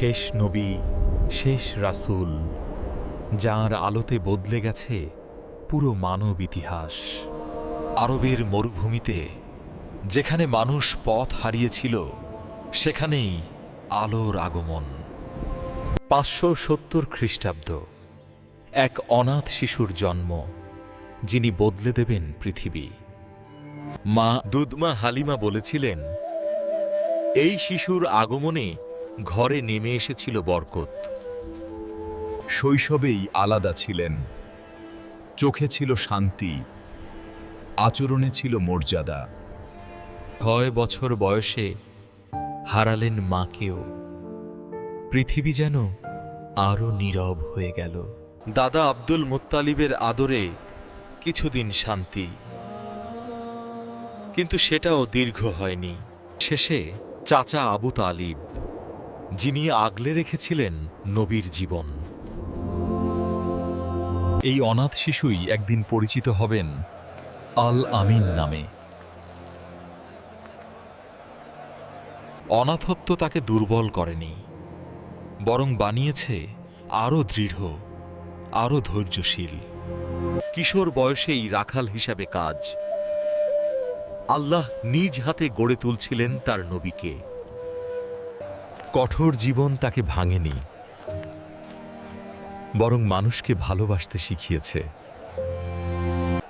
শেষ নবী, শেষ রাসূল, যাঁর আলোতে বদলে গেছে পুরো মানব ইতিহাস। আরবের মরুভূমিতে যেখানে মানুষ পথ হারিয়েছিল, সেখানেই আলোর আগমন। 570 খ্রিস্টাব্দ, এক অনাথ শিশুর জন্ম, যিনি বদলে দেবেন পৃথিবী। মা দুধমা হালিমা বলেছিলেন, এই শিশুর আগমনে ঘরে নেমে এসেছিল বরকত। শৈশবেই আলাদা ছিলেন, চোখে ছিল শান্তি, আচরণে ছিল মর্যাদা। 6 বছর বয়সে হারালেন মাকেও। পৃথিবী যেন আরো নীরব হয়ে গেল। দাদা আব্দুল মুত্তালিবের আদরে কিছুদিন শান্তি, কিন্তু সেটাও দীর্ঘ হয়নি। শেষে চাচা আবু তালিব, যিনি আগলে রেখেছিলেন নবীর জীবন। এই অনাথ শিশুই একদিন পরিচিত হবেন আল আমিন নামে। অনাথত্ব তাকে দুর্বল করেনি, বরং বানিয়েছে আরো দৃঢ়, আরো ধৈর্যশীল। কিশোর বয়সেই রাখাল হিসাবে কাজ। আল্লাহ নিজ হাতে গড়ে তুলছিলেন তার নবীকে। কঠোর জীবন তাকে ভাঙেনি, বরং মানুষকে ভালোবাসতে শিখিয়েছে।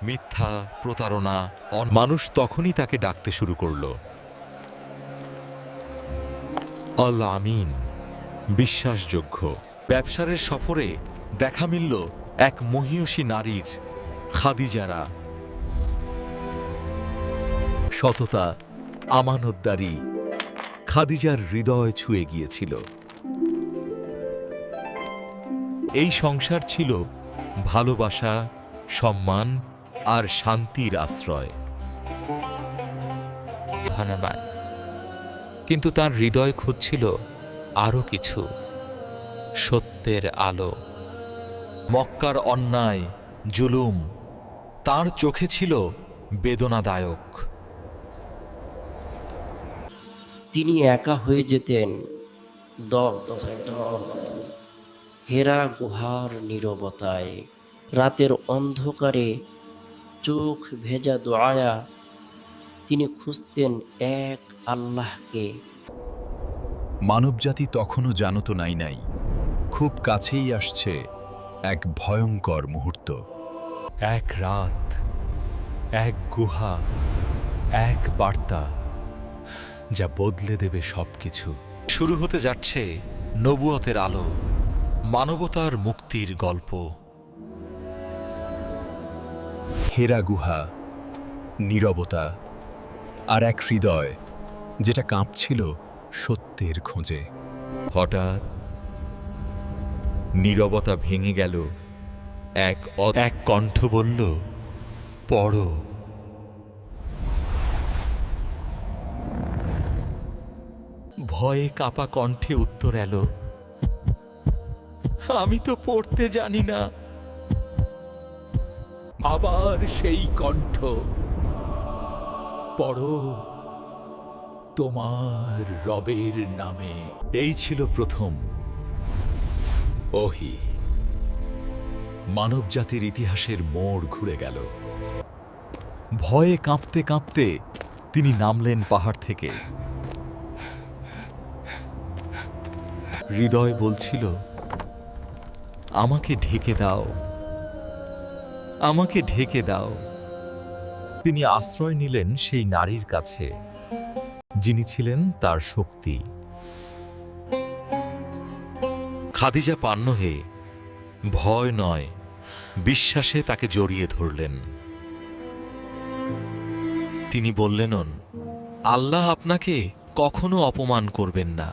মিথ্যা, প্রতারণা, মানুষ তখনই তাকে ডাকতে শুরু করল আল আমিন, বিশ্বাসযোগ্য। ব্যবসারের সফরে দেখা মিলল এক মহিয়সী নারীর, খাদিজারা। সততা, আমানতদারি খাদিজার হৃদয় ছুঁয়ে গিয়েছিল। এই সংসার ছিল ভালোবাসা, সম্মান আর শান্তির আশ্রয়। ধন্যবাদ। কিন্তু তার হৃদয় খুঁজছিল আরো কিছু, সত্যের আলো। মক্কার অন্যায়, জুলুম তার চোখে ছিল বেদনাদায়ক। তিনি একা হয়ে যেতেন হেরা গুহার নীরবতায়। রাতের অন্ধকারে চোখ ভেজা দোয়ায়া তিনি খুঁজতেন এক আল্লাহকে। মানবজাতি তখনও জানত নাই খুব কাছেই আসছে এক ভয়ঙ্কর মুহূর্ত। এক রাত, এক গুহা, এক বার্তা, যা বদলে দেবে সবকিছু। শুরু হতে যাচ্ছে নবুয়তের আলো, মানবতার মুক্তির গল্প। হেরা গুহা, নীরবতা আর এক হৃদয় যেটা কাঁপছিল সত্যের খোঁজে। হঠাৎ নীরবতা ভেঙে গেল। এক কণ্ঠ বলল, পড়ো। ভয়ে কাঁপা কণ্ঠে উত্তর এলো, আমি তো পড়তে জানি না। আবার সেই কণ্ঠ, পড়ো তোমার রবের নামে। এই ছিল প্রথম ওহী। মানবজাতির ইতিহাসের মোড় ঘুরে গেল। ভয়ে কাঁপতে কাঁপতে তিনি নামলেন পাহাড় থেকে। হৃদয় বলছিল, আমাকে ঢেকে দাও, আমাকে ঢেকে দাও। তিনি আশ্রয় নিলেন সেই নারীর কাছে, যিনি ছিলেন তার শক্তি। খাদিজা পান্ন হয়ে ভয় নয়, বিশ্বাসে তাকে জড়িয়ে ধরলেন। তিনি বললেন, আল্লাহ আপনাকে কখনো অপমান করবেন না।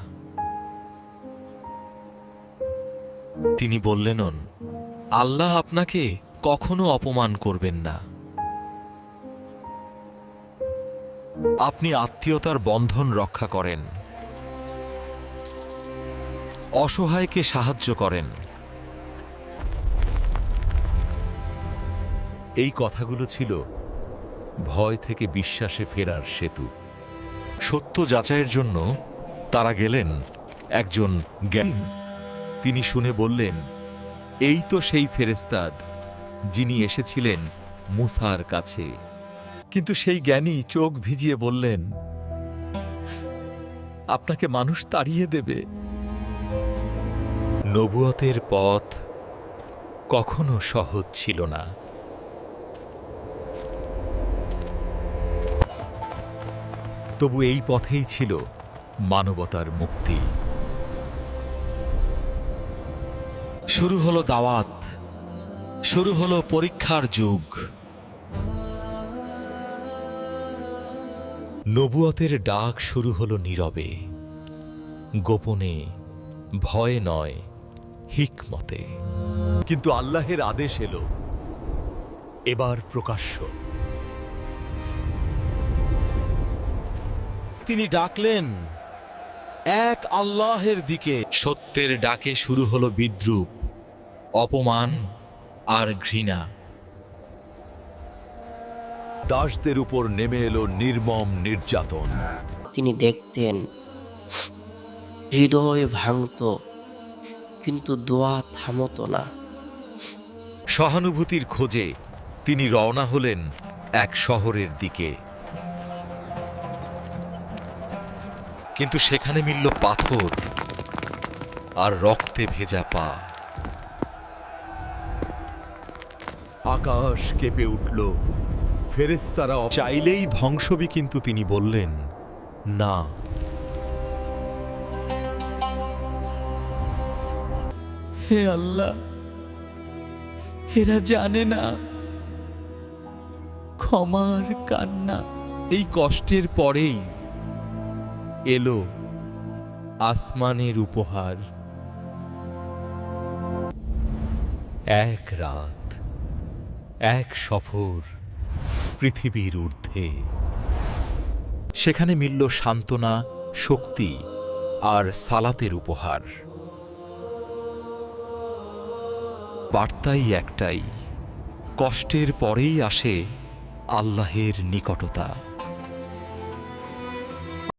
তিনি বললেন, আল্লাহ আপনাকে কখনো অপমান করবেন না। আপনি আত্মীয়তার বন্ধন রক্ষা করেন, অসহায়কে সাহায্য করেন। এই কথাগুলো ছিল ভয় থেকে বিশ্বাসে ফেরার সেতু। সত্য যাচাইয়ের জন্য তারা গেলেন একজন জ্ঞানী। তিনি শুনে বললেন, এই তো সেই ফেরেশতাদ যিনি এসেছিলেন মুসার কাছে। কিন্তু সেই জ্ঞানী চোখ ভিজিয়ে বললেন, আপনাকে মানুষ তাড়িয়ে দেবে। নবুয়তের পথ কখনো সহজ ছিল না। তবু এই পথেই ছিল মানবতার মুক্তি। শুরু হলো দাওয়াত, শুরু হলো পরীক্ষার যুগ। নবুয়তের ডাক শুরু হলো নীরবে, গোপনে, ভয়ে নয়, হিকমতে। কিন্তু আল্লাহের আদেশ এলো, এবার প্রকাশ্য। তিনি ডাকলেন এক আল্লাহের দিকে। সত্যের ডাকে শুরু হলো বিদ্রূপ, অপমান আর ঘৃণা। দাসদের উপর নেমে এলো নির্মম নির্যাতন। তিনি দেখতেন হৃদয় ভাঙত, কিন্তু দোয়া থামত না। সহানুভূতির খোঁজে তিনি রওনা হলেন এক শহরের দিকে। কিন্তু সেখানে মিলল পাথর আর রক্তে ভেজা পা। আকাশ কেঁপে উঠল, ফেরেশতারা চাইলেই ধ্বংসবি, কিন্তু তিনি বললেন না। হে আল্লাহ, এরা জানে না ক্ষমার কান্না। এই কষ্টের পরেই এলো আসমানের উপহার। এক রাত, এক সফর পৃথিবীর ঊর্ধ্বে। সেখানে মিলল সান্ত্বনা, শক্তি আর সালাতের উপহার। বার্তাই একটাই, কষ্টের পরেই আসে আল্লাহের নিকটতা।